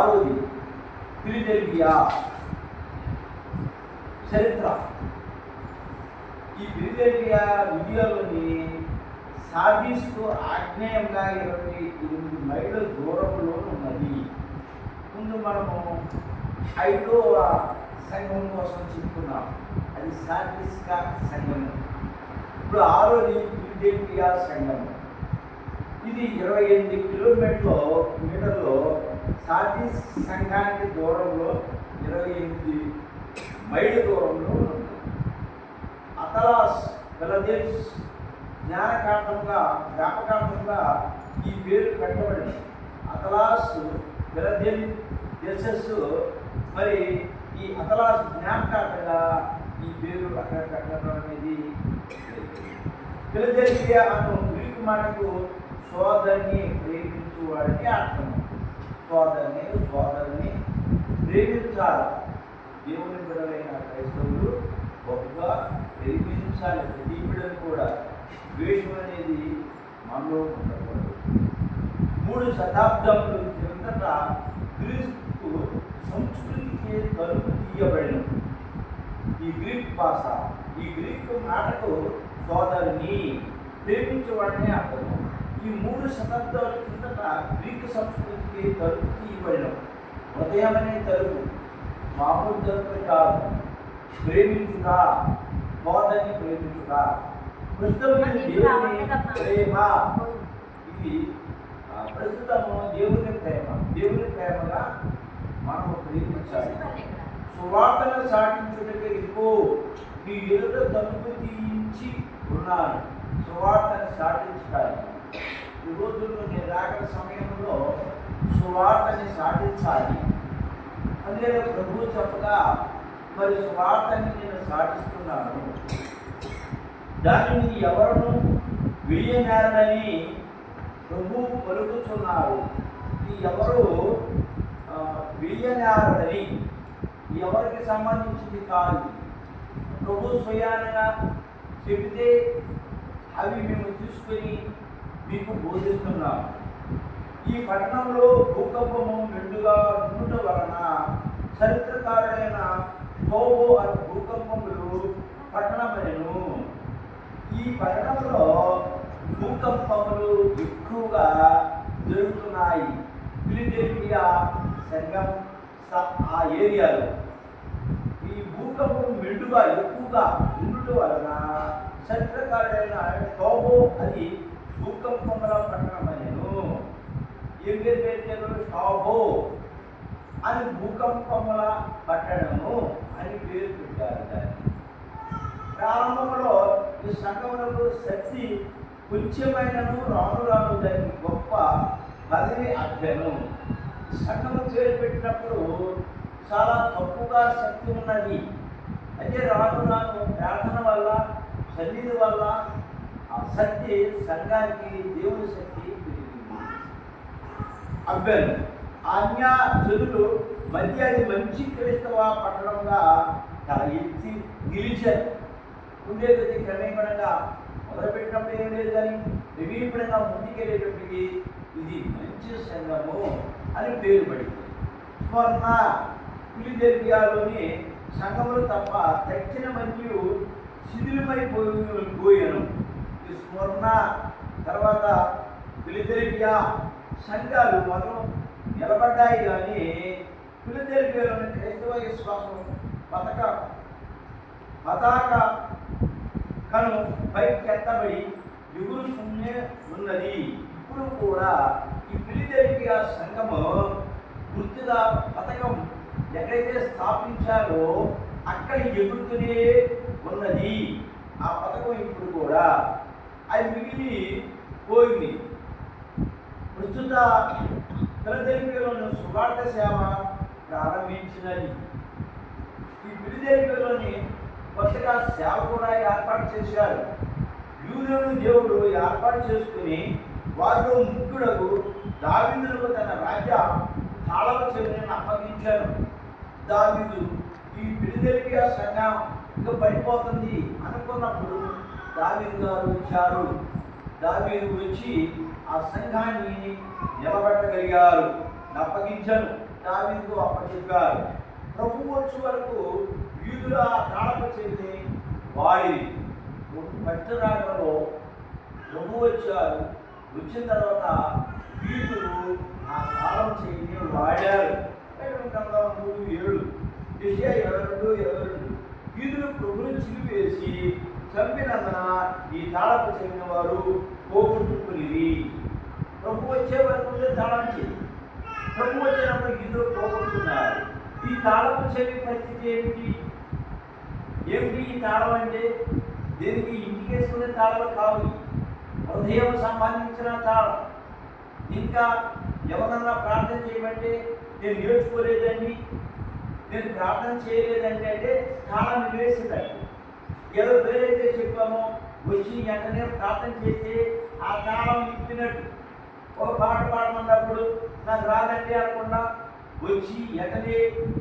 ఆరోది ఫిలదెల్ఫియా చరిత్ర. ఈ ఫిలదెల్ఫియా వీడియోలోని సార్దీస్కు ఆగ్నేయంగా 28 మైళ్ళ దూరంలో ఉన్నది. ముందు మనము 5వ సంఘం కోసం చెప్పుకున్నాం, అది సార్దీస్కా సంఘం. ఇప్పుడు 6వది ఫిలదెల్ఫియా సంఘం. ఇది 28 కిలోమీటర్లు సార్దీస్ సంఘానికి దూరంలో 28 మైళ్ళ దూరంలో ఉంది. అతలాస్ ఫిలదెల్ఫియా జ్ఞాపకార్థంగా ఈ పేరు పెట్టబడింది. అతలాస్ ఫిలదెల్ఫియస్, మరి ఈ అతలాస్ జ్ఞాపకార్థంగా ఈ పేరు అక్కడ పెట్టడం అనేది. ఫిలదెల్ఫియా అను గ్రీకు మాటకు సోదరిని ప్రేమించువాడిని అర్థం. సోదరిని ప్రేమించాలి. దేవుని బిడ్డలైన క్రైస్తవులు గొప్పగా ప్రేమించాలి. ప్రతి బిడ్డలు కూడా ద్వేషం అనేది మనలో ఉండకూడదు. 3 శతాబ్దముల కిందట క్రీస్తు సంస్కృతికి తలుపు తీయబడిన ఈ గ్రీక్ భాష, ఈ గ్రీక్ మాటకు సోదరిని ప్రేమించేవాడిని అర్థం. ఈ 3 శతాబ్దాల కిందట గ్రీక్ సంస్కృతికి తలుపు తీయబడిన హృదయం అనే తలుపు, మామూలు తలుపు కాదు. ప్రేమించుట, సోదరిని ప్రేమించుట, ప్రస్తుతం దేవుని ప్రేమ. ఇది ప్రస్తుతము దేవుని ప్రేమగా మనము ప్రేమించాలి. సువార్తను సాటించుటకే ఇదిగో మీ ఎదుట తలుపు తీయించి ఉన్నాను. సువార్తను సాటించాలి. ఈ రోజుల్లో నేను రాకడ సమయంలో సువార్తని సాటించాలి. అందుకనే ప్రభు చెప్పగా మరి సువార్తని నేను సాటిస్తున్నాను. దానిని ఎవరను విడియనేరని ప్రభు పలుకుతున్నారు. ఈ ఎవరు విడియనేరని ఎవరికి సంబంధించింది కాదు. ప్రభు స్వయానంగా చెబితే అవి మేము తీసుకొని మీకు బోధిస్తున్నాం. ఈ పట్టణంలో భూకంపము మెండుగా ఉండటం వలన చరిత్రకారుడైన తోబో అనే భూకంపములు పట్టణమనెను. ఈ పట్టణంలో భూకంపములు ఎక్కువగా జరుగుతున్నాయి. ఫిలదెల్ఫియా సంఘం ఆ ఏరియాలో ఈ భూకంపం మెండుగా ఎక్కువగా ఉండటం వలన చరిత్రకారుడైన తోబో అది భూకంపముల పట్టణమనెను. ఏం పేరు పెట్టారు? తోబో అని భూకంపముల పట్టణము అని పేరు పెట్టారు. దాన్ని ప్రారంభంలో ఈ సంఘములకు శక్తి కొంచెమైనను రాను రాను దానికి గొప్ప పదవి అభ్యను. సంఘము పేరు పెట్టినప్పుడు చాలా తక్కువగా శక్తి ఉన్నది. అయితే రాను రాను ప్రార్థన వల్ల, సన్నిధి వల్ల ఆ శక్తి సంఘానికి దేవుని శక్తి పెరిగింది. అభ్యను అన్య జనులు మధ్య అది మంచి క్రైస్తవ పట్టణంగా తల ఎత్తి నిలిచారు. ఉండే కొద్ది క్రమేపణంగా మొదలుపెట్టినప్పుడు ఏం లేదు, కానీ వివీపడంగా ముందుకెళ్ళేటప్పటికి ఇది మంచి సంఘము అని పేరు పడింది. స్మరణ ఫిలదెల్ఫియాలోని సంఘములు తప్ప తక్కిన మరియు శిథిలమైపోయాను. ఈ స్మరణ తర్వాత ఫిలదెల్ఫియా సంఘాలు మొత్తం నిలబడ్డాయి. కానీ ఫిలదెల్ఫియాలోని క్రైస్తవ విశ్వాసం పతాక కను పైకెత్తబడి ఎగురుతూనే ఉన్నది. ఇప్పుడు కూడా ఈ ఫిలదెల్ఫియా సంఘము గుర్తుగా పథకం ఎక్కడైతే స్థాపించారో అక్కడ ఎగురుతూనే ఉన్నది. ఆ పథకం ఇప్పుడు కూడా అది మిగిలి పోయింది. ప్రస్తుత ఫిలదెల్ఫియాలోని సువార్త సేవ ప్రారంభించినది. ఈ ఫిలదెల్ఫియాలోని కొత్తగా సేవ కూడా ఏర్పాటు చేశారు. యూదులను దేవుడు ఏర్పాటు చేసుకుని వారిలో ముఖ్యుడకు దావీదులకు తన రాజ్య తాళవ చెవిని అప్పగించారు. దావీదు ఈ ఫిలదెల్ఫియా సంఘం ఇంకా పడిపోతుంది అనుకున్నప్పుడు దావీదు గారు వచ్చారు. దావీదు వచ్చి ఆ సంఘాన్ని నిలబెట్టగలిగారు, అప్పగించారు. దావీదుకు అప్పచెప్పారు. ప్రభువు వచ్చే వరకు యూదుల తాళపు చెవిని వాడి పట్టరాగంలో ప్రభువు వచ్చారు. వచ్చిన తర్వాత యూదులు ఆ తాళం చెవిని వాడారు. 3:7 యెషయా 22:22 యూదులు ప్రభువును చిలివేసి చంపినందున ఈ తాళపు చెవిన వారు పోగొట్టుకుని. ప్రభు వచ్చే వరకు తాళం చెవి, ప్రభు వచ్చినప్పుడు యూదులు పోగొట్టుకున్నారు. ఈ తాళపు చెవి పరిస్థితి ఏమిటి? ఈ తాళం అంటే దేనికి ఇంటికి వేసుకునే తాళాలు కావు, హృదయం సంబంధించిన తాళం. ఇంకా ఎవరన్నా ప్రార్థన చేయమంటే నేను నేర్చుకోలేదండి, నేను ప్రార్థన చేయలేదండి అంటే తాళం వేసిందండి. ఏదో పేరైతే చెప్పామో వచ్చి వెంటనే ప్రార్థన చేస్తే ఆ తాళం ఇప్పినట్టు. ఒక పాట పాడమన్నప్పుడు నాకు రాదండి అనకుండా వచ్చి వెంటనే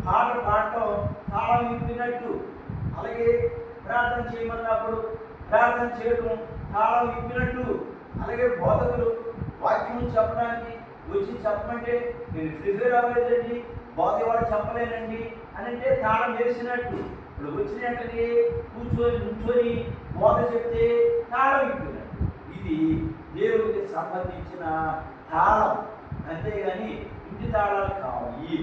పాట పాడటం తాళం ఇప్పినట్టు. అలాగే ప్రార్థన చేయమన్నప్పుడు ప్రార్థన చేయడం తాళం ఇప్పినట్టు. అలాగే బోధకులు వాక్యం చెప్పడానికి వచ్చి చెప్పమంటే నేను ప్రిపేర్ అవ్వలేదండి, బోధవాడు చెప్పలేనండి అని అంటే తాళం వేసినట్టు. ఇప్పుడు వచ్చిన వెంటనే నుంచొని బోధ చెప్తే తాళం ఇప్పినట్టు. ఇది దేవుడికి సంబంధించిన తాళం, అంతేగాని ఇంటి తాళాలు కావాలి.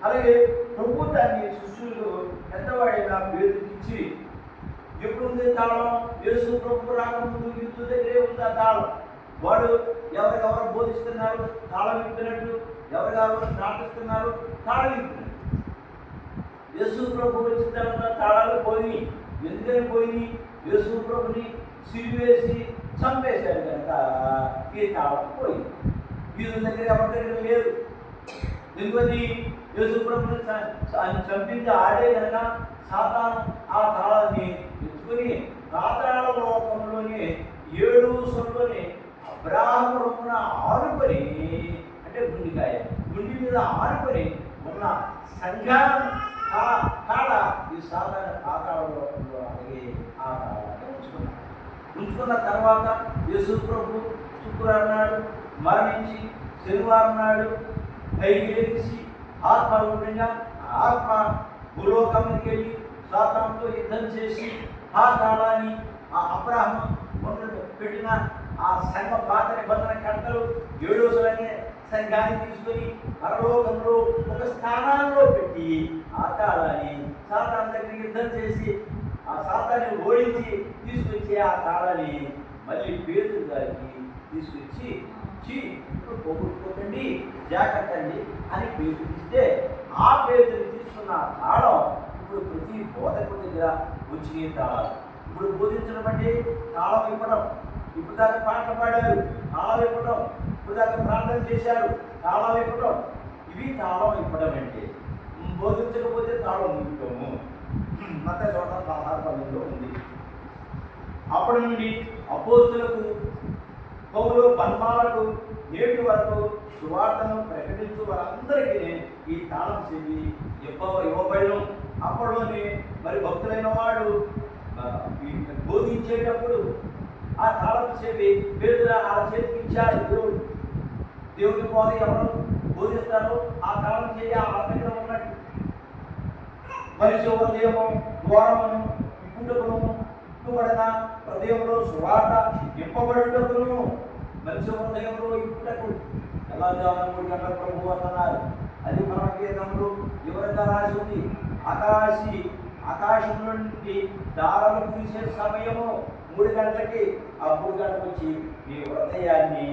అలాగే ప్రభు దాన్ని శిష్యులు పెద్దవాడైన పేరుకిచ్చి ఎప్పుడు ఉంది తాళం? యేసు ప్రభు రాకముందు యూదు దగ్గరే ఉంది ఆ తాళం. వాడు ఎవరికెవరు బోధిస్తున్నారు తాళం ఇప్పినట్టు, ఎవరికెవరు ప్రార్థిస్తున్నారు తాళం ఇప్పినట్టు. యేసు ప్రభు వచ్చిన తర్వాత తాళాలు పోయి. ఎందుకని పోయి? యేసు ప్రభుని సిలువేసి చంపేశారు కనుక ఈ తాళం పోయింది. యూదు దగ్గర ఎవరి దగ్గర లేదు. ఎందుకని? యేసు ప్రభుని చంపింది ఆడే కనుక సాతాను ఆ తాళాన్ని ఎత్తుకుని పాతాళ లోకంలోని 7 సొల్లోని అబ్రాహాము రొమ్మున ఆనుకొని, అంటే గుండి మీద ఆనుకొని ఉన్న సంఘం కాడ ఈ సాధారణ పాతాళ లోకంలో అలాగే ఆ తాళాన్ని ఉంచుకున్న తర్వాత యేసు ప్రభు శుక్రవారం నాడు మరణించి శనివారం నాడు పైకి లేచి ఆత్మరూపంగా ఆత్మ భూలోకం మీదకి వెళ్ళి సాతానుతో యుద్ధం చేసి ఆ తాళాన్ని ఆ అబ్రాహాము పెట్టిన ఆ సంఘ పాత నిబంధన కర్తలు 7 రోజులనే సంఘాన్ని తీసుకొని పరలోకంలో ఒక స్థానాల్లో పెట్టి ఆ తాళాన్ని సాతాను దగ్గర యుద్ధం చేసి ఆ సాతాన్ని ఓడించి తీసుకొచ్చి ఆ తాళాన్ని మళ్ళీ పేతురు గారికి తీసుకొచ్చి పోగొట్టుకోకండి, జాగ్రత్త అండి అని పేతురు ఇస్తే ఆ పేతురు తీసుకున్న తాళం ఇప్పుడు ప్రతి బోధకుడి దగ్గర వచ్చిన తాళాలు. ఇప్పుడు బోధించడం అంటే తాళం ఇవ్వడం. ఇప్పుడు దాకా పాటలు పాడారు, తాళం ఇవ్వడం. ఇప్పుడు దాకా ప్రార్థన చేశారు, తాళం ఇవ్వడం. ఇవి తాళం ఇవ్వడం అంటే. బోధించకపోతే తాళం ఇవ్వటము మత్తయి 16:10 ఉంది. అప్పటి నుండి అపోస్తులకు, పౌలు, బర్నబాలకు నేటి వరకు సువార్తను ప్రకటించు వారందరికీ ఈ తాళం చెవి ఇవ్వబడను. అప్పట్లోనే మరి భక్తులైన వాడు బోధించేటప్పుడు ఆ తాళపు చెవి పేదల ఆ చేతికి ఇచ్చారు. దేవుడి బోధ ఎవరు బోధిస్తారో ఆ తాళం చేయ ఆ దగ్గర ఉన్నట్టు. మనిషి హృదయము ద్వారమును ఇప్పుటకును ఇప్పుబడిన హృదయంలో సువార్త ఇప్పబడుటకును. మనిషి హృదయంలో ఇప్పుటకు ఎలా 3 గంటల ప్రభు అన్నారు. అది పరమగీతంలో వివరంగా రాసి ఉంది. ఆకాశం నుండి దారాలు కురిసే సమయము 3 గంటలకి. ఆ 3 గంటలకు వచ్చి మీ హృదయాన్ని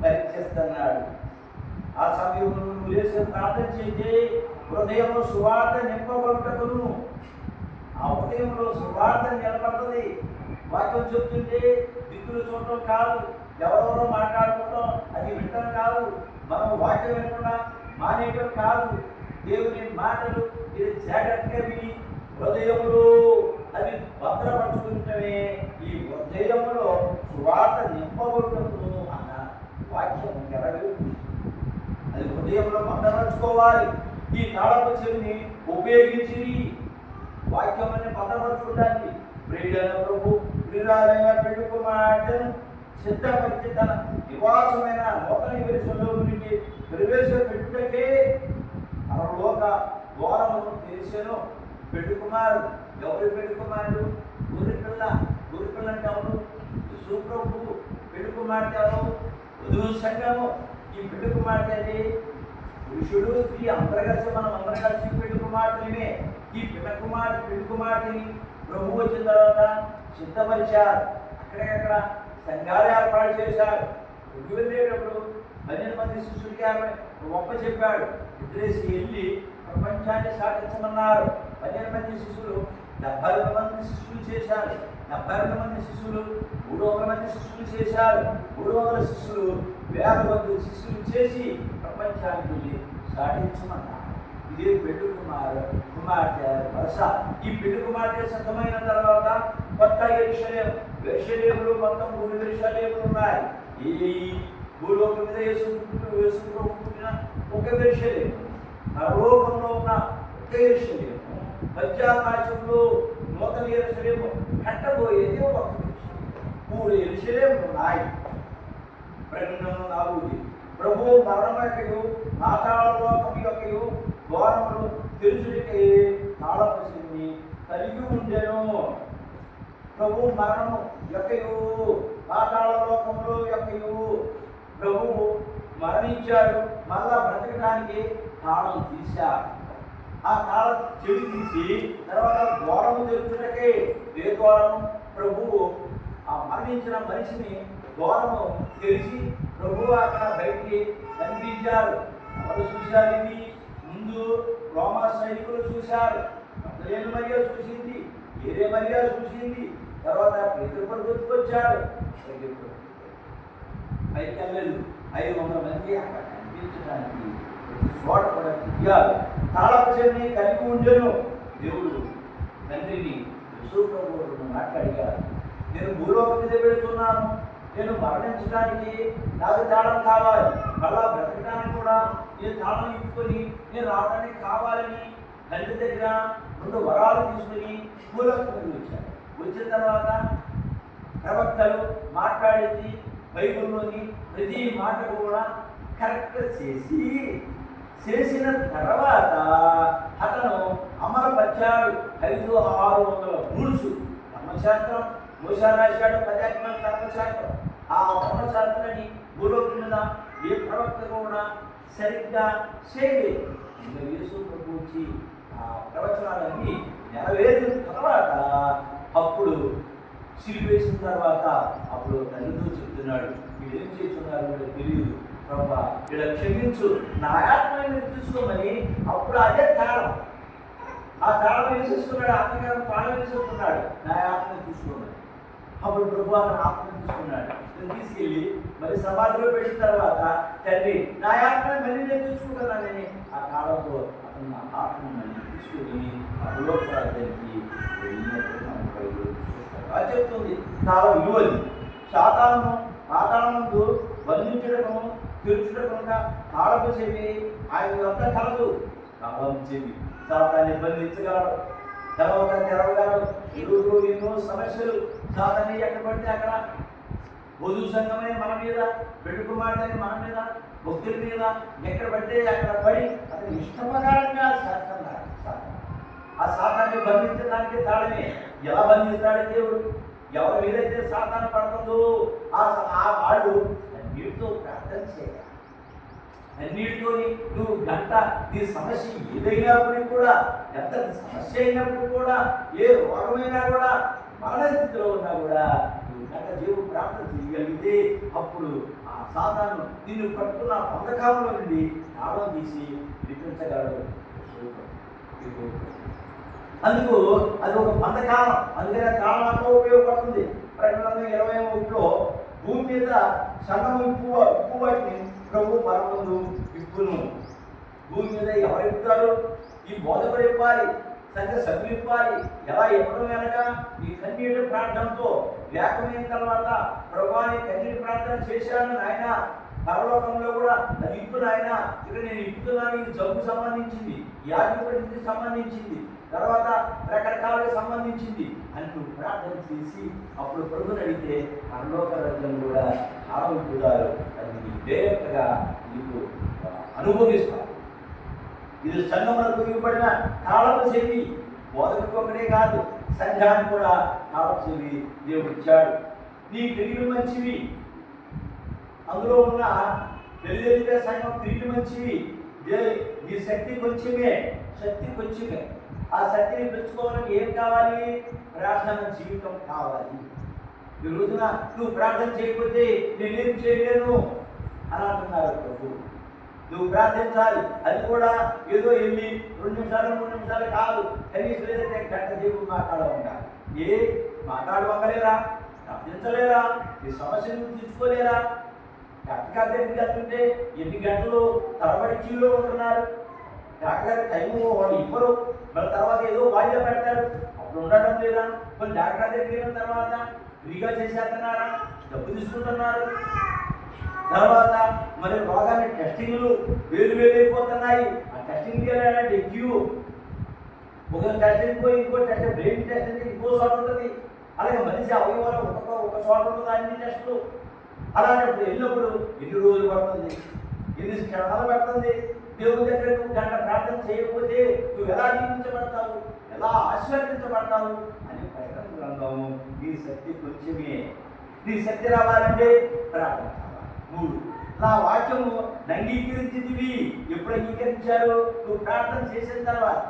పరీక్షిస్తున్నాడు. ఆ సమయంలో నువ్వు లేచి ప్రార్థన చేస్తే హృదయంలో సువార్త నింపబడుటకును. ఆ హృదయంలో సువార్త నిలబడుతుంది. వాక్యం చెప్తుంటే దిక్కులు చూడటం కాదు, ఎవరెవరో మాట్లాడుకోవటం అది వినటం కాదు, మనం వాక్యం వినకుండా మానేయటం కాదు. దేవుని మాటలు ఇది జాగ్రత్తగా విని హృదయంలో అది భద్రపరుచుకుంటమే ఈ హృదయంలో సువార్త నింపబడుటకును అన్న వాక్యం నెరవేరుతుంది. అది హృదయంలో భద్రపరచుకోవాలి. ఈ తాళపు చెవిని ఉపయోగించి వాక్యం అన్ని భద్రపరచుకోవడానికి ప్రియుడైన ప్రభు ప్రియురాలైన పెళ్లి కుమార్తెను సిద్ధపరిచి తన నివాసమైన నూతన విషయంలోనికి ప్రవేశపెట్టుటకే పరలోక ద్వారమును తెరిచెను. పెళ్లి కుమారుడు ఎవరు? పెళ్లి కుమారుడు గొర్రెపిల్ల. గొర్రెపిల్ల అంటే ఎవరు? సుప్రభు. పెళ్లి కుమార్తె ఎవరు? వధువు సంఘము. ఈ పెళ్లి కుమార్తె అంటే పురుషుడు స్త్రీ అందరూ కలిసి, మనం అందరం కలిసి పెళ్లి కుమార్తెనే. ఈ పెళ్లి కుమార్తెని ప్రభు వచ్చిన తర్వాత సిద్ధపరిచారు. అక్కడెక్కడ సంఘాలు ఏర్పాటు చేశారు. ప్రభు వెళ్ళేటప్పుడు 12 మంది శిష్యులకి గొప్ప చెప్పాడు. వదిలేసి వెళ్ళి ప్రపంచాన్ని సాధించమన్నారు. 12 మంది శిష్యులు 72 మంది శిష్యులు చేశారు. 72 మంది శిష్యులు 300 మంది శిష్యులు చేశారు. 300 శిష్యులు 1000 మంది శిష్యులు చేసి ప్రపంచానికి వెళ్ళి సాధించమన్నారు. ఇదే పెళ్లి కుమార్తె వరుస. ఈ పెళ్లి కుమార్తె సిద్ధమైన తర్వాత కొత్త యెరూషలేములు మొత్తం 3 యెరూషలేములు ఉన్నాయి. ఈ భూలోకం మీద యేసు పుట్టిన ఒక యెరూషలేము, పరలోకంలో ఉన్న ఒక యెరూషలేము, మధ్యాకాశంలో నూతన యెరూషలేము కట్టబోయేది ఒక యెరూషలేము. 3 యెరూషలేములు ఉన్నాయి. ప్రకటన 4 ప్రభు మరణం యొక్కయు పాతాళ లోకం యొక్కయు ద్వారములు తెరుచుటకై తాళపు చెవిని కలిగి ఉండెను. ప్రభు మరణము యొక్కయు పాతాళ లోకములో యొక్కయు ప్రభువు మరణించాడు. మళ్ళా బ్రతకడానికి తాళం తీశారు. ఆ తాళం చెవి తీసి తర్వాత ద్వారము తెరుచుటకై ఏ ద్వారము? ప్రభువు ఆ మరణించిన మనిషిని ద్వారము తెరిచి ప్రభువు అక్కడ బయటికి కనిపించారు. ఎవరు చూశారు? ఇది ముందు రోమా సైనికులు చూశారు. మగ్దలేనే మరియ చూసింది, వేరే మరియ చూసింది. తర్వాత పేతురు గుర్తుకొచ్చాడు. పైకి వెళ్ళలేదు. 500 మంది అక్కడ కనిపించడానికి చోట కూడా తిరిగారు. తాళపు చెవిని కలిగి ఉండెను. దేవుడు తండ్రిని యేసుప్రభువును మాట్లాడిగారు. నేను భూలోకం మీద వెళుతున్నాను, నేను మరణించడానికి నాకు తాళం కావాలి, మళ్ళా బ్రతకడానికి కూడా నేను తాళం ఇప్పుకొని నేను రావడానికి కావాలని తండ్రి దగ్గర 2 వరాలు తీసుకుని భూలోకం మీద వచ్చాను. వచ్చిన తర్వాత ప్రవక్తలు మాట్లాడేది బైబిల్లోని ప్రతి మాట కూడా కరెక్ట్ చేసిన తర్వాత అతను అమలుపరిచాడు 500-600 రూల్స్. ధర్మశాస్త్రం మోషే రాశాడు, 10 ఆజ్ఞల ధర్మశాస్త్రం. ఆ ధర్మశాస్త్రాన్ని భూలోకం మీద ఏ ప్రవక్త కూడా సరిగ్గా చేయలేదు. ఇంకా యేసు ప్రభు వచ్చి ఆ ప్రవచనాలన్నీ నెరవేరిన తర్వాత అప్పుడు సిలువేసిన తర్వాత అప్పుడు తండ్రితో చెప్తున్నాడు, వీళ్ళు ఏం చేస్తున్నారు వీళ్ళకి తెలియదు ప్రభా, వీళ్ళ క్షమించు, నా ఆత్మని తీసుకోమని. అప్పుడు అదే తాళం, ఆ తాళం వేసేసుకున్నాడు. ఆత్మగారు తాళం వేసేసుకున్నాడు, నా ఆత్మని తీసుకోమని. అప్పుడు ప్రభు అతను ఆత్మని తీసుకున్నాడు. తీసుకెళ్ళి మరి సమాధిలో పెట్టిన తర్వాత తండ్రి నా ఆత్మని మళ్ళీ నేను తీసుకుంటున్నానని ఆ తాళంతో అతను నా ఆత్మని మళ్ళీ తీసుకుని అలోకానికి చెప్తుంది. తాళం విలువది. సాతాను పాతాళముందు బంధించడము తెరుచుటకుండా తాళపు చెవి ఆయన వద్ద కలదు. తాళం చెవి సాతాన్ని బంధించగలడు, తర్వాత తెరవగలడు. ఈరోజు ఎన్నో సమస్యలు సాతాన్ని ఎక్కడ పడితే అక్కడ, వధువు సంఘమని మన మీద, పెళ్లి కుమార్తెని మన మీద, భక్తుల మీద ఎక్కడ పడితే అక్కడ పడి అతను ఇష్టప్రకారంగా చేస్తున్నాడు. ఆ సాతాన్ని బంధించడానికి తాళమే. ఎలా బంధిస్తాడు దేవుడు? ఎవరి మీదైతే సాతాను పడుతుందో ఆ వాళ్ళు అన్నిటితో ప్రార్థన చేయాలి. అన్నిటితో నువ్వు గంట నీ సమస్య ఏదైనప్పటికీ కూడా, ఎంత సమస్య అయినప్పుడు కూడా, ఏ రోగమైనా కూడా, మరణ స్థితిలో ఉన్నా కూడా నువ్వు గంట దేవుడు ప్రార్థన చేయగలిగితే అప్పుడు ఆ సాతాను నిన్ను పట్టుకున్న బంధకాలంలో నుండి తాళం తీసి విడిపించగలడు. అందుకు అది ఒక బంధకాలం. అందుకనే కాలంలో ఉపయోగపడుతుంది. ప్రకటన 21లో భూమి మీద సగం ఉప్పు వాటిని ప్రభు పరమందు విప్పును. భూమి మీద ఎవరు ఇప్పుతారు? ఈ బోధకుడు ఇవ్వాలి, సంఘ సభ్యులు ఇవ్వాలి. ఎలా ఇవ్వడం వెనక ఈ కన్నీటి ప్రార్థనతో లేకమైన తర్వాత ప్రభువాని కన్నీటి ప్రార్థన చేశాను ఆయన, పరలోకంలో కూడా అది ఇప్పుడు ఆయన ఇక్కడ నేను ఇప్పుతున్నాను. ఇది జబ్బు సంబంధించింది, యాజకుడికి సంబంధించింది, తర్వాత రకరకాలకు సంబంధించింది. అంటూ ప్రార్థన చేసి అప్పుడు ప్రభుని అడిగితే పరలోక రాజ్యం కూడా ఆరంభించారు. అది నీ డైరెక్ట్గా నీకు అనుభవిస్తావు. ఇది సంఘములకు ఇవ్వబడిన తాళపు చెవి. బోధకుడికి ఒకటే కాదు, సంఘానికి కూడా తాళపు చెవి దేవుడు ఇచ్చాడు. నీ క్రియలు మంచివి, అందులో ఉన్న తెలియజేసే సంఘం క్రియలు మంచివి. నీ శక్తి కొంచెమే, ఆ శక్తిని పెంచుకోవడానికి ఏం కావాలి? ప్రార్థన జీవితం కావాలి. ఈ రోజున నువ్వు ప్రార్థన చేయకపోతే నేనేం చేయలేను అని అంటున్నారు ప్రభు. నువ్వు ప్రార్థించాలి. అది కూడా ఏదో వెళ్ళి 2 నిమిషాలు 3 నిమిషాలు కాదు, కనీసం లేదంటే గంట సేపు మాట్లాడమంటారు. మాట్లాడవలేరా? ప్రార్థించలేరా? ఈ సమస్యను తీసుకోలేరా? డాక్టర్ గారి దగ్గరికి వెళ్తుంటే ఎన్ని గంటలు తరబడి క్యూలో ఉంటున్నారు. డాక్టర్ గారి టైము వాళ్ళు ఇవ్వరు. మళ్ళీ తర్వాత ఏదో వాయిదా పెడతారు. అప్పుడు ఉండటం లేదా? కొన్ని డాక్టర్ గారి దగ్గరికి వెళ్ళిన తర్వాత ఫ్రీగా చేసేస్తున్నారా? డబ్బు తీసుకుంటున్నారు. తర్వాత మరి రోగాన్ని టెస్టింగ్లు వేలు అయిపోతున్నాయి. ఆ టెస్టింగ్కి వెళ్ళాలంటే క్యూ. ఒక టెస్టింగ్ పోయి ఇంకో టెస్ట్, బ్రెయిన్ టెస్ట్ ఇంకో చోట ఉంటుంది. అలాగే మనిషి అవయవాలు ఒక చోట ఉంటుంది అన్ని టెస్టులు. అలాంటప్పుడు వెళ్ళినప్పుడు ఎన్ని రోజులు పడుతుంది, ఎన్ని క్షణాలు పడుతుంది. దేవుని దగ్గర నువ్వు గంట ప్రార్థన చేయకపోతే నువ్వు ఎలా జీవించబడతావు, ఎలా ఆశీర్వదించబడతావు అని ప్రకటన గ్రంథము. నీ శక్తి కొంచెమే. నీ శక్తి రావాలంటే ప్రార్థన కావాలి. 3, నా వాక్యము అంగీకరించింది. ఎప్పుడు అంగీకరించారు? నువ్వు ప్రార్థన చేసిన తర్వాత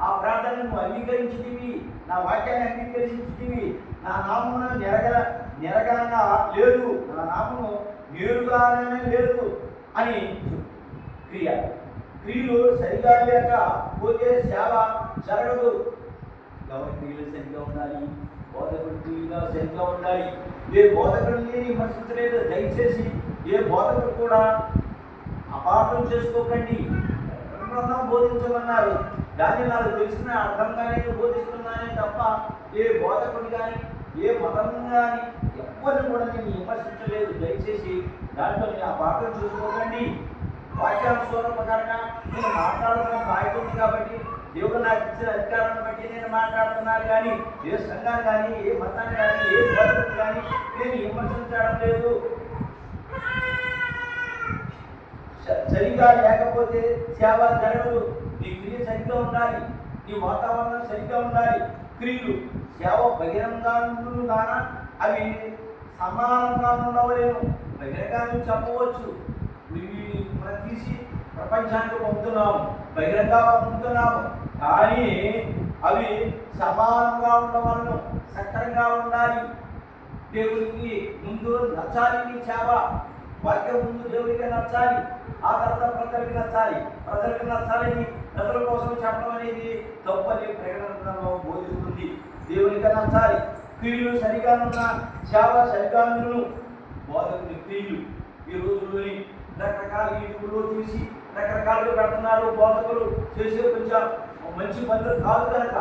ఆ ప్రార్థనను నువ్వు అంగీకరించింది. నా వాక్యాన్ని అంగీకరించింది. నా నామమున నిరగలంగా లేదు, నా నామము నేరుగానే లేదు అని క్రియలు సరిగా లేక పోతే సేవ జరగదు. ఎవరి క్రియలు సరిగ్గా ఉండాలి? బోధకుడి క్రియలుగా సరిగ్గా ఉండాలి. ఏ బోధకుడిని విమర్శించలేదు. దయచేసి ఏ బోధకుడు కూడా అపార్థం చేసుకోకండి. బోధించమన్నారు, దాన్ని నాకు తెలిసిన అర్థంగానే బోధిస్తున్నానే తప్ప ఏ బోధకుడు కానీ ఏ మతం కానీ ఎవరిని కూడా నేను విమర్శించలేదు. దయచేసి దాంట్లో నేను ఆ పాఠం చూసుకోకండి. వాక్యానుసారం ప్రకారంగా నేను మాట్లాడుతున్న బాధ్యత ఉంది కాబట్టి దేవుడు నాకు ఇచ్చిన అధికారాన్ని బట్టి నేను మాట్లాడుతున్నాను. కానీ ఏ సంఘాన్ని కానీ ఏ మతాన్ని కానీ ఏ బోధకుడు కానీ నేను విమర్శించడం లేదు. సరిగా లేకపోతే సేవ జరగదు. నీ క్రియ సరిగ్గా ఉండాలి, నీ వాతావరణం సరిగ్గా ఉండాలి. క్రియలు సేవ బహిరంగంగా అవి సమానంగా ఉండవలేము. బహిరంగాన్ని చెప్పవచ్చు, మనం తీసి ప్రపంచానికి పంపుతున్నాము, బహిరంగంగా పంపుతున్నాము. కానీ అవి సమానంగా ఉండవలను, సక్రంగా ఉండాలి. దేవునికి ముందు నచ్చాలి నీ సేవ. వాక్యం ముందు దేవుడికి నచ్చాలి, ఆ తర్వాత ప్రజలకు నచ్చాలి. ప్రజలకు నచ్చాలని ప్రజల కోసం చెప్పడం అనేది తప్పని ప్రకటనలో బోధిస్తుంది. దేవునికి నచ్చాలి. క్రియలు సరిగా ఉన్న సేవ సరిగా ఉండును. బోధకుని క్రియలు ఈ రోజుల్లోని రకరకాల యూట్యూబ్లో చూసి రకరకాలుగా పెడుతున్నారు. బోధకులు చేసే కొంచెం మంచి పనులు కాదు కనుక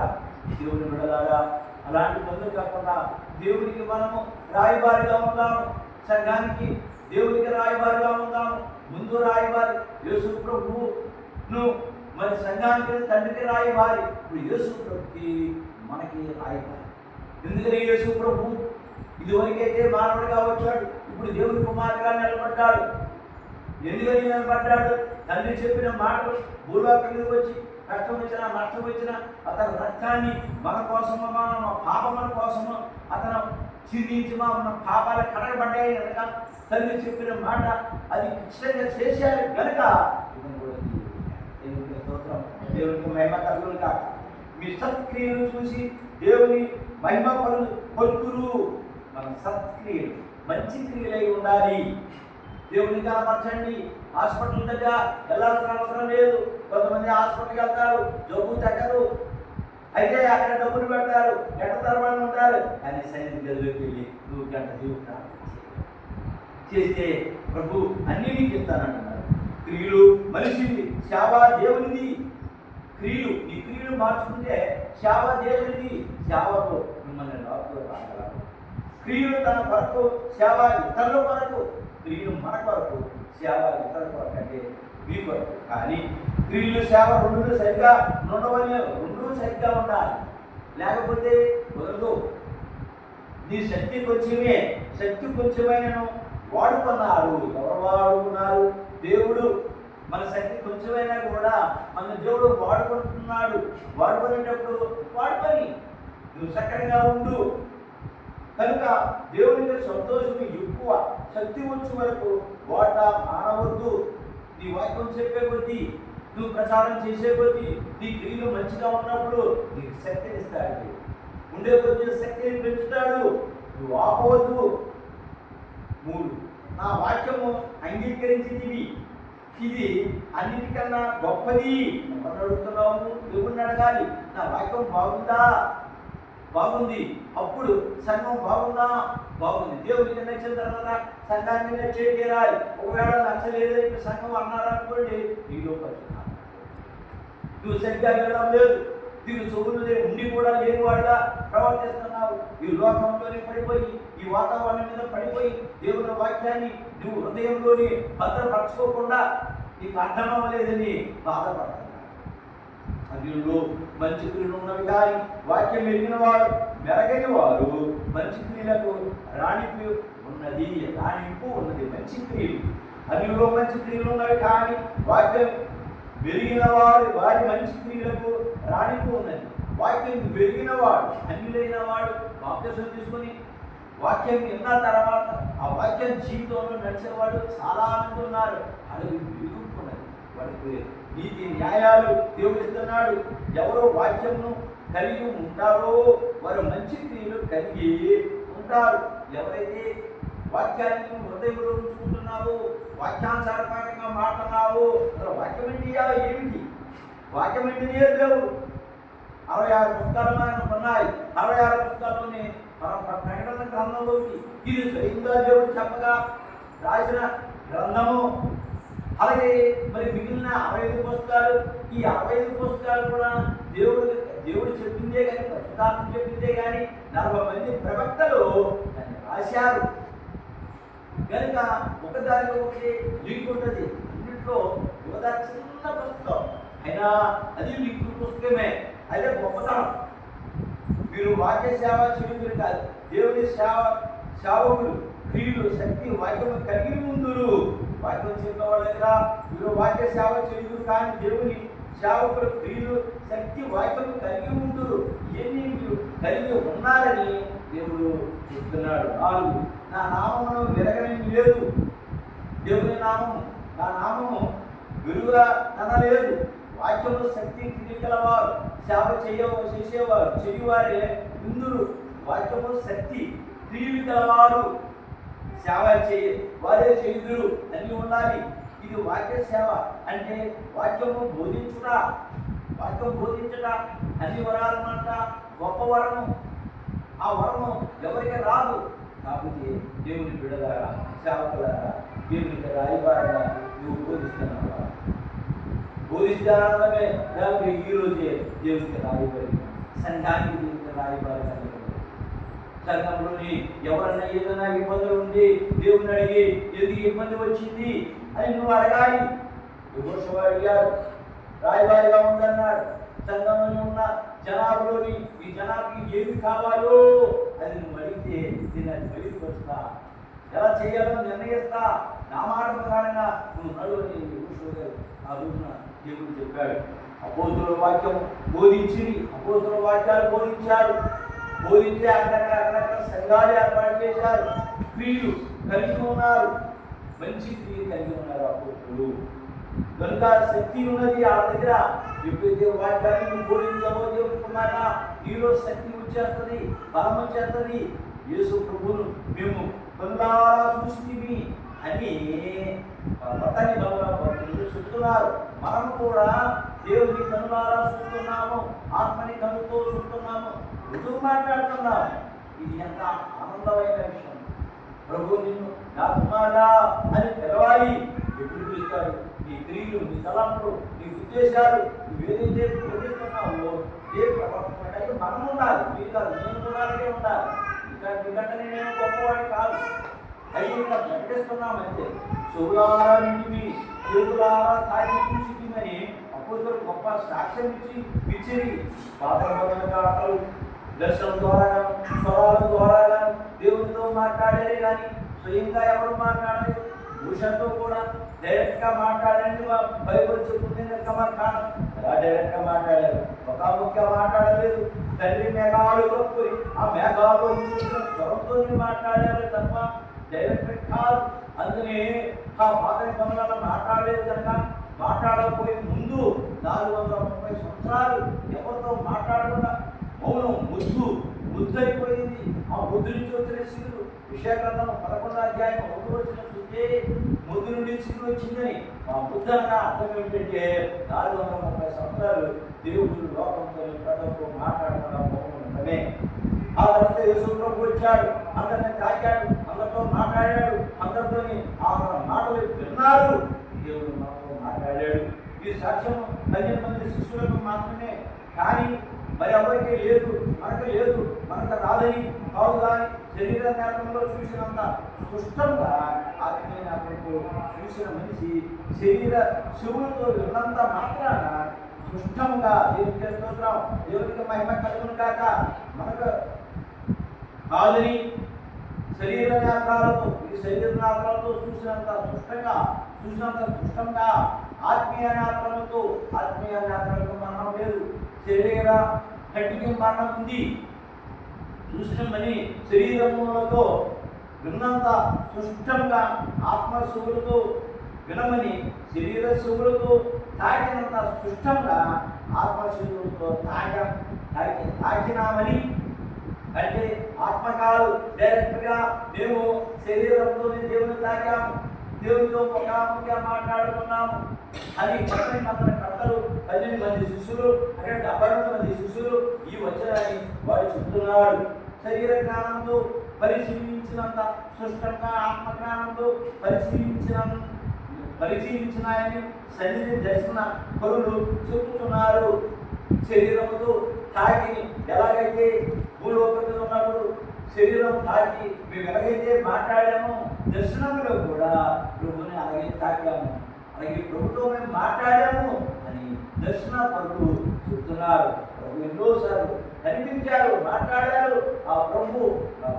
దేవుని బిడ్డలారా అలాంటి పనులు కాకుండా దేవునికి మనము రాయబారిగా ఉందాము. సంఘానికి దేవునికి రాయబారిగా ఉందాము. ముందు రాయబారి యేసు ప్రభువును, మరి సంఘానికి తండ్రికి రాయబారి. ఇప్పుడు యేసు ప్రభుకి మనకి రాయబారి. ఎందుకని యేసు ప్రభు ఇదివరకైతే మానవుడిగా వచ్చాడు, ఇప్పుడు దేవుని కుమారుడిగా నిలబడ్డాడు. ఎందుకని నిలబడ్డాడు? తండ్రి చెప్పిన మాటలు భూలోకం మీదకి వచ్చి కష్టం వచ్చినా నష్టం వచ్చినా అతని రక్తాన్ని మన కోసము, మన పాపముల కోసము అతను చిందించి మన పాపాలు కడగబడ్డాయి కనుక తండ్రి చెప్పిన మాట అది ఇష్టంగా చేశారు కనుక దేవునికి స్తోత్రం, దేవునికి మహిమ కలుగును కాక. మీ సత్క్రియలు చూసి దేవుని మహిమ పలుకురు. మన సత్క్రియలు మంచి క్రియలై ఉండాలి. దేవుని కనపరచండి. హాస్పిటల్ దగ్గర వెళ్ళాల్సిన అవసరం లేదు. కొంతమంది హాస్పిటల్కి వెళ్తారు, జబ్బు తగ్గదు, అయితే అక్కడ డబ్బులు పెడతారు, గంట తరబడి ఉంటారు. కానీ సైనిక గదిలోకి వెళ్ళి నువ్వు గంట జీవితం చేస్తే ప్రభు అన్నీ నీకు ఇస్తానంటున్నారు. క్రియలు మనిషిది, సేవ దేవునిది. క్రియలు నీ క్రియలు మార్చుకుంటే సేవ దేవునిది. సేవతో మిమ్మల్ని లోపల రాగలరు. క్రియలు తన కొరకు, సేవ ఇతరుల కొరకు. క్రియలు మన కొరకు, సేవ ఇతరుల కొరకు అంటే మీ కొరకు. కానీ క్రియలు సేవ రెండు సరిగా ఉండవలేవు. రెండు సరిగ్గా ఉండాలి, లేకపోతే కుదరదు. నీ శక్తి కొంచెమే, శక్తి కొంచెమైనను వాడుకున్నారు. ఎవరు వాడుకున్నారు? దేవుడు. మన శక్తి కొంచెమైనా కూడా మన దేవుడు వాడుకుంటున్నాడు. వాడుకునేటప్పుడు వాడుకొని నువ్వు సక్రంగా ఉండు. కనుక దేవునికి సంతోషం ఎక్కువ. శక్తి వచ్చే వరకు వాట మానవద్దు. నీ వాక్యం చెప్పే కొద్దీ, నువ్వు ప్రచారం చేసే కొద్దీ, నీ క్రియలు మంచిగా ఉన్నప్పుడు నీకు శక్తిని ఇస్తాడు. ఉండే కొద్ది శక్తిని పెంచుతాడు. నువ్వు ఆపవద్దు. 3, నా వాక్యము అంగీకరించింది, ఇది అన్నిటికన్నా గొప్పది. ఎవరు అడుగుతున్నావు? దేవుణ్ణి అడగాలి. నా వాక్యం బాగుందా? బాగుంది. అప్పుడు సంఘం బాగుందా? బాగుంది. దేవుడికి నచ్చిన తర్వాత సంఘాన్ని నచ్చేయాలి. ఒకవేళ నచ్చలేదు సంఘం అన్నారనుకోండి, నీలో పరిస్థితి నువ్వు సరిగ్గా వెళ్ళడం లేదు, నీకు చెవులు ఉండి కూడా లేనివాడుగా ప్రవర్తిస్తున్నావు. ఈ లోకంలోనే పడిపోయి, ఈ వాతావరణం మీద పడిపోయి, దేవుని వాక్యాన్ని నువ్వు హృదయంలోని భద్రపరచుకోకుండా నీకు అర్థం అవ్వలేదని బాధపడుతున్నావు. అందులో మంచి క్రియలు ఉన్నవి కానీ వాక్యం ఎరిగిన వారు మెరగని వారు మంచి క్రియలకు రాణింపు ఉన్నది. మంచి క్రియలు అందులో మంచి క్రియలు ఉన్నవి కానీ వాక్యం వెలిగిన వారి మంచి క్రియలకు రాణింపు ఉన్నది. వాక్యం వెలిగిన వాడు, అన్యులైన వాడు బాప్తిసం తీసుకొని వాక్యం విన్న తర్వాత ఆ వాక్యం జీవితంలో నడిచేవాడు చాలా మంది ఉన్నారు. అది వెలుగుతున్నది. వాడికి నీతి న్యాయాలు దేవుడు ఇస్తున్నాడు. ఎవరో వాక్యంను కలిగి ఉంటారో వారు మంచి క్రియలు కలిగి ఉంటారు. ఎవరైతే వాక్యాన్ని హృదయంలో ఉంచుకుంటున్నావు, వాక్యానుసారకంగా మాట్లాడుతున్నావు, వాక్యం ఏమిటి? వాక్యం ఏంటి? లేవు. 66 పుస్తకాలు ఉన్నాయి. 66 పుస్తకాల్లోని ప్రకటన గ్రంథంలోకి ఇది స్వయంగా దేవుడు చెప్పగా రాసిన గ్రంథము. అలాగే మరి మిగిలిన 65 పుస్తకాలు, ఈ 65 పుస్తకాలు కూడా దేవుడు చెప్పిందే కానీ, పరిశుద్ధాత్మ చెప్పిందే కానీ 40 మంది ప్రవక్తలు దాన్ని రాశారు. కనుక ఒకదానికి ఒకటి లింక్ ఉంటుంది. అన్నింటిలో యువత చిన్న పుస్తకం అయినా అది లింక్ పుస్తకమే. అదే గొప్పతనం. మీరు వాక్య సేవ చేయుదురు కాదు, దేవుని సేవకులు క్రియలు శక్తి వాక్యం కలిగి ఉందురు. వాక్యం చెప్పేవాళ్ళ దగ్గర మీరు వాక్య సేవ చేయుదురు కానీ దేవుని సేవకులు క్రియలు శక్తి వాక్యం కలిగి ఉందురు. ఇవన్నీ మీరు కలిగి ఉన్నారని దేవుడు చెప్తున్నాడు. 4, నా నామమును విరగని లేదు. దేవుని నామము, నా నామము విలుగా అనలేదు. వాక్యము శక్తి క్రియగలవారు సేవ చేసేవారు చెయ్యవారే ఇందురు. వాక్యము శక్తి క్రియలు గలవారు సేవ వారే చేయుదురు అన్ని ఉండాలి. ఇది వాక్య సేవ అంటే వాక్యము బోధించుట. వాక్యం బోధించుట అన్ని వరాలన్నమాట గొప్ప వరము. ఆ వరము ఎవరికి రాదు. కాబట్టి దేవుని బిడ్డలారా, సేవకులారా, దేవునికి రాయబారగా నువ్వు బోధిస్తున్నావా? బోధిస్తే ఆనందమే. లేకపోతే ఈరోజే దేవునికి రాయబారి, సంఘానికి దేవునికి రాయబారిగా సంఘంలోని ఎవరన్నా ఏదైనా ఇబ్బందులు ఉండి దేవుని అడిగి ఎందుకు ఇబ్బంది వచ్చింది అని నువ్వు అడగాలి. యెహోషువ అడిగాడు, రాయబారిగా ఉందన్నాడు. సంఘంలోని ఉన్న జనాభాలోని ఈ జనాభాకి ఏమి కావాలో అది నువ్వు అడిగితే నేను అది బయటపరుస్తా, ఎలా చేయాలో నిర్ణయిస్తా, నా మాట ప్రకారంగా నువ్వు నడువు అని యెహోషువ గారు ఆ రోజున దేవుడు చెప్పాడు. అపోస్తుల వాక్యం బోధించి అపోస్తుల వాక్యాలు బోధించాడు. బోధించి అక్కడక్కడ సంఘాలు ఏర్పాటు చేశారు. క్రియలు కలిగి ఉన్నారు, మంచి క్రియలు కలిగి ఉన్నారు అపోస్తులు. కనుక శక్తి ఉన్నది ఆ దగ్గర. ఎప్పుడైతే వాక్యాన్ని నువ్వు బోధించావో దేవుని కుమారా, నీలో శక్తి వచ్చేస్తుంది, బలం వచ్చేస్తుంది. యేసు ప్రభువును మేము కనులారా చూసితిమి అని పట్టని భక్తులు చెప్తున్నారు. మనం కూడా దేవుని కనులారా చూస్తున్నాము, ఆత్మని కనుతో చూస్తున్నాము, రుజువు మాట్లాడుతున్నాము. ఇది ఎంత ఆనందమైన విషయం. ప్రభు నిన్ను నా కుమారుడా అని పిలవాలి. ఎప్పుడు పిలుస్తాడు? నీ క్రియలు, నీ తలంపులు, నీ ఉద్దేశాలు నువ్వేదైతే బోధిస్తున్నావో ఏ ప్రవర్తన మనం ఉండాలి. మీరు కాదు, నేను కూడా అలాగే ఉండాలి. ఎందుకంటే నేను గొప్పవాడిని కాదు, అయ్యి ఇంకా ప్రకటిస్తున్నామంటే చెవులారా నిండి చేతులారా తాగి చూసి వచ్చిందని అపోస్తలులు గొప్ప సాక్ష్యం ఇచ్చేది. పాతలు దర్శనం ద్వారా స్వరాల ద్వారా దేవునితో మాట్లాడారే కానీ స్వయంగా ఎవరు మాట్లాడలేదు. భూషణతో కూడా డైరెక్ట్ గా మాట్లాడండి, బైబుల్ చెప్తుంది డైరెక్ట్ గా మాట్లాడారు. ముఖాముఖిగా మాట్లాడలేదు. తండ్రి మేఘాలు కప్పుకొని ఆ మేఘాలు స్వరంతో మాట్లాడారు తప్ప డైరెక్ట్ కాదు. అందుకని ఆ పాత నిబంధనలు మాట్లాడలేదు కనుక మాట్లాడకపోయే ముందు 430 సంవత్సరాలు ఎవరితో మాట్లాడకుండా మౌనం ముద్దైపోయింది. ఆ ముద్దు నుంచి వచ్చిన శివుడు విషయగ్రంథం 11వ అధ్యాయం 1వ వచనం చూస్తే ముద్దు నుండి శివుడు వచ్చిందని. ఆ ముద్ద అన్న అర్థం ఏమిటంటే 430 సంవత్సరాలు దేవుడు లోకంతో ప్రజలతో మాట్లాడకుండా మౌనం ఉండమే. ఆ తర్వాత యేసు ప్రభు వచ్చాడు, అందరిని తాకాడు, అందరితో మాట్లాడాడు, అందరితో ఆ మాటలు విన్నారు. దేవుడు మనతో మాట్లాడాడు. ఈ సాక్ష్యం 15 మంది శిష్యులకు మాత్రమే, కానీ మరి ఎవరికి లేదు, మనకు లేదు, మనకు రాదని కాదు. కానీ శరీర నేత్రంలో చూసినంత స్పష్టంగా ఆత్మీయ నేత్రంతో చూసిన మనిషి శరీర శివులతో విన్నంత మాత్రాన స్పష్టంగా దేవునికి స్తోత్రం, దేవునికి మహిమ కలుగును కాక. మనకు కాదని శరీర నేత్రాలతో ఈ శరీర నేత్రాలతో చూసినంత స్పష్టంగా ఆత్మీయ నేత్రాలతో మరణం లేదు. శరీర కంటికి మరణం ఉంది. చూసినమని శరీరములతో విన్నంత స్పష్టంగా ఆత్మ శివులతో వినమని శరీర శివులతో తాకినంత స్పష్టంగా ఆత్మ శివులతో తాకినామని. అంటే ఆత్మకాలు డైరెక్ట్గా మేము శరీరంతోనే దేవుని తాకాము, దేవునితో ముఖాముఖిగా మాట్లాడుకున్నాము అని 18 మంది శిష్యులు, అంటే 72 మంది శిష్యులు ఈ వచ్చారని వాడు చెబుతున్నాడు. శరీర జ్ఞానంతో పరిశీలించినంత స్పష్టంగా ఆత్మ జ్ఞానంతో పరిశీలించినాయని సన్నిధి దర్శన పరులు చెబుతున్నారు. శరీరముతో తాకి ఎలాగైతే భూలోకంలో ఉన్నప్పుడు శరీరం తాకి మేము ఎలాగైతే మాట్లాడామో దర్శనంలో కూడా ప్రభుని అలాగే తాకాము, అలాగే ప్రభుతో మేము మాట్లాడాము అని దర్శన పరులు చెప్తున్నారు. ప్రభు ఎన్నోసార్లు కనిపించారు, మాట్లాడారు. ఆ ప్రభు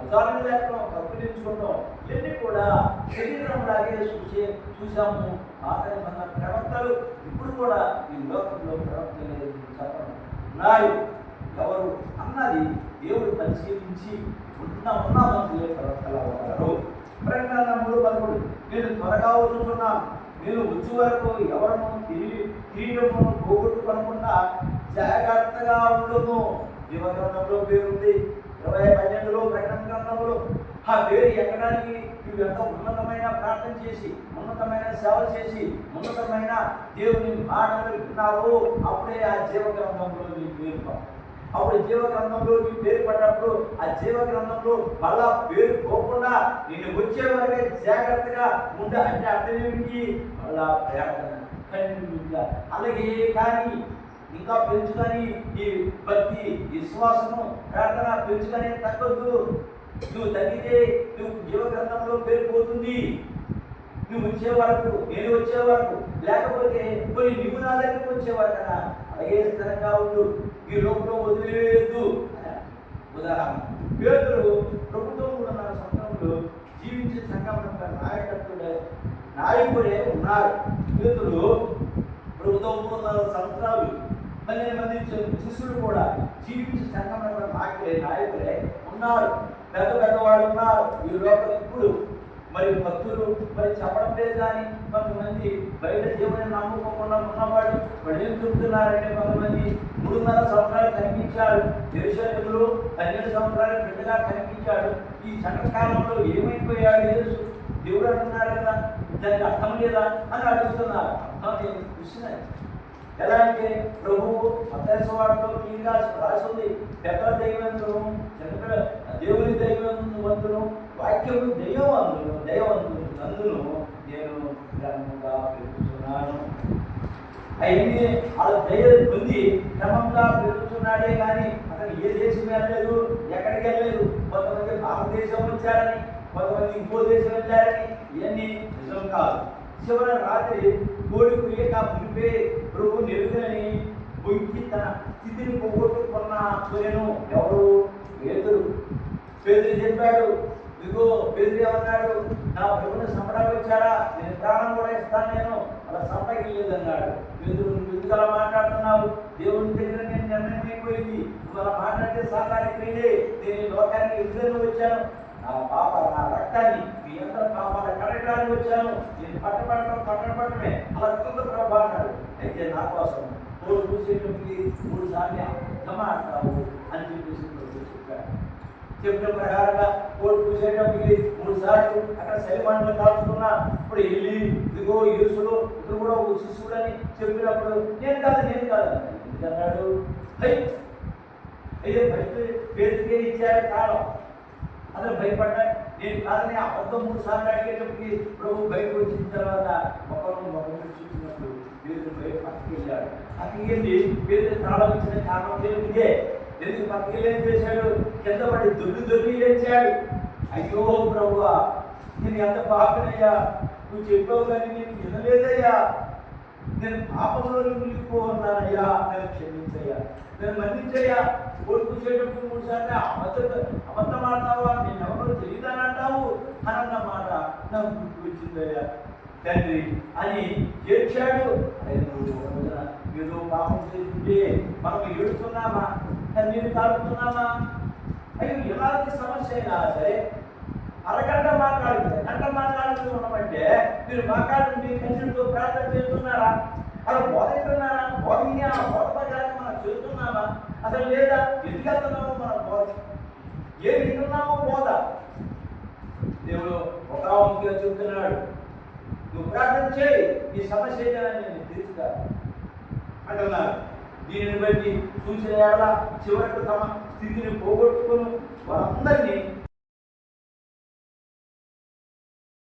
ఉదాహరణ లేకుండా కప్పిలించుకుంటాం ఇవన్నీ కూడా శరీరం లాగే చూసాము. ఆతని మన ప్రవక్తలు ఇప్పుడు కూడా ఈ లోకంలో ప్రవక్తలు చెప్పనున్నారు. ఎవరు అన్నది దేవుడు పరిశీలించి ఉన్న మందులే ప్రవక్తలు అవ్వగలరు. ప్రకటన 3:11 నేను త్వరగా వచ్చుతున్నాను, నేను వచ్చే వరకు ఎవరను కిరీటమును పోగొట్టుకోకుండా జాగ్రత్తగా ఉండము. జీవగ్రంథంలో పేరుంది. 20:12 ప్రకటన గ్రంథంలో ఆ పేరు ఎక్కడానికి నువ్వు ఎంత ఉన్నతమైన ప్రార్థన చేసి, ఉన్నతమైన సేవ చేసి, ఉన్నతమైన దేవుని మాటలు విన్నావో అప్పుడే ఆ జీవగ్రంథంలో నీ పేరు. అప్పుడు జీవగ్రంథంలో నీ పేరు పడ్డప్పుడు ఆ జీవగ్రంథంలో మళ్ళా పేరు పోకుండా నేను వచ్చే వరకే జాగ్రత్తగా ఉండా అంటే అర్థం ఏమిటి? మళ్ళా ప్రార్థన కంటిన్యూగా అలాగే కానీ ఇంకా పెంచుకొని ఈ భక్తి విశ్వాసము ప్రార్థన పెంచుకొని తగ్గొద్దు. నువ్వు తగ్గితే నువ్వు జీవగ్రంథంలో పేరు పోతుంది. నువ్వు వచ్చే వరకు, నేను వచ్చే వరకు, లేకపోతే కొన్ని నువ్వు నా దగ్గరికి వచ్చేవారు కదా, అలాగే స్థిరంగా ఉండు, ఈ లోపల వదిలేదు. ఉదాహరణ పేదలు ప్రభుత్వం 3.5 సంవత్సరంలో జీవించే సంఘం నాయకుడే ఉన్నారు. పేదలు ప్రభుత్వం 3.5 సంవత్సరాలు 12 మంది శిష్యులు కూడా జీవించే సంఘం నాయకులే ఉన్నారు. పెద్దవాళ్ళు ఉన్నారు ఈ లోపల. ఇప్పుడు మరి భక్తులు మరి చెప్పడం లేదు, కానీ కొంతమంది బయట దేవుని నమ్ముకోకుండా ఉన్నవాడు వాడు ఏం చెబుతున్నారంటే కొంతమంది 3.5 సంవత్సరాలు కనిపించాడు, దేశాలు 12 సంవత్సరాలు బిడ్డగా కనిపించాడు. ఈ సంకటకాలంలో ఏమైపోయాడు యేసు? దేవుడు అంటున్నారు కదా, దానికి అర్థం లేదా అని అడుగుతున్నారు. అర్థం చూస్తున్నారు. ఎలా అంటే ప్రభువు మత్తయి క్లీన్గా రాసింది, పెద్దల దైవంతులు, చిన్నపిల్ల దేవుని దైవంతులు, వాక్యము దైవవంతులు అందును నేను క్రమంగా పెరుగుతున్నాను. అవన్నీ వాళ్ళ దైవం పొంది క్రమంగా పెరుగుతున్నాడే కానీ అతను ఏ దేశం వెళ్ళలేదు, ఎక్కడికి వెళ్ళలేదు. కొంతమంది భారతదేశం వచ్చారని, కొంతమంది ఇంకో దేశం వెళ్ళారని, ఇవన్నీ నిజం కాదు. చివరి రాత్రి కోడి కుయ్యక మునిపే ప్రభు నెరుగులని పొంచి తన స్థితిని పోగొట్టుకున్న కొనెను. ఎవరు? పేతురు. పేతురు చెప్పాడు, ఇదిగో పేతురు ఏమన్నాడు? నా ప్రభుని సంపడానికి వచ్చారా, నేను ప్రాణం కూడా ఇస్తాను, నేను అలా సంపకి లేదన్నాడు. పేతురు, నువ్వు ఎందుకు అలా మాట్లాడుతున్నావు? దేవుని దగ్గర నేను నిర్ణయం అయిపోయింది, నువ్వు అలా మాట్లాడితే సాకారిపోయింది. నేను ఈ లోకానికి ఎదురుగా వచ్చాను, నా పాప నా రక్తాన్ని మీ అందరి పాపాల కడగడానికి వచ్చాను, నేను పట్టడమే అలా కింద ప్రభా అన్నాడు. అయితే నా కోసం తోడు చూసేటప్పటికి 3 సార్లు మాట్లాడతావు అని చెప్పేసి చెప్పాడు. చెప్పిన ప్రకారంగా కోడి పూసేటప్పటికి 3 సార్లు అక్కడ శైలిమంటలు కాల్చుకున్నా. ఇప్పుడు వెళ్ళి ఇదిగో యేసులో ఇతను కూడా ఒక శిష్యుడు అని చెప్పినప్పుడు నేను కాదు ఎందుకన్నాడు? అయితే ఫస్ట్ పేరుకే ఇచ్చారు కాలం, అతను భయపడ్డాడు. నేను కాదని అబద్ధం 3 సార్లు అడిగేటప్పటికి ప్రభు బయటకు వచ్చిన తర్వాత ఒకరిని చూసినప్పుడు పేరు బయట పక్కకి వెళ్ళాడు. పక్కకి వెళ్ళి పేరు తాళం ఇచ్చిన కారణం ఇదే. ఎందుకు పక్కకి ఏం చేశాడు? కింద పడి దొడ్డి లేచాడు. అయ్యో ప్రభువా, నేను ఎంత పాపనయ్యా, నువ్వు చెప్పావు కానీ నేను వినలేదయ్యా, నేను పాపంలో మునిగిపోన్నానయ్యా, నేను క్షమించయ్యా, నేను మన్నించయ్యా. కోడి కూర్చేటప్పుడు 3 సార్లు అబద్ధం ఆడతావా, నేను ఎవరో తెలియదని అంటావు అన్న మాట నాకు గుర్తు వచ్చిందయ్యా తండ్రి అని ఏడ్చాడు. ఏదో పాపం చేస్తుంటే మనం ఏడుస్తున్నామా, నీరు తాగుతున్నామా? అయ్యో ఎలాంటి సమస్య అయినా సరే అరగంట గంట మాట్లాడుతూ ఉన్నామంటే మీరు మాట్లాడుతుంటే కన్నుడితో ప్రార్థన చేస్తున్నారా? అలా బోధిస్తున్నారా? బోధ ప్రకారం మనం చేస్తున్నామా? అసలు లేదా ఎందుకు వెళ్తున్నామో మనం బోధ ఏమి వింటున్నామో బోధ. దేవుడు ఒక వంతుగా చెబుతున్నాడు, నువ్వు ప్రార్థన చేయి, ఈ సమస్య ఏదైనా నేను తీర్చుతా అంటున్నారు. దీనిని బట్టి చూసిన చివరికి తమ స్థితిని పోగొట్టుకుని వారందరినీ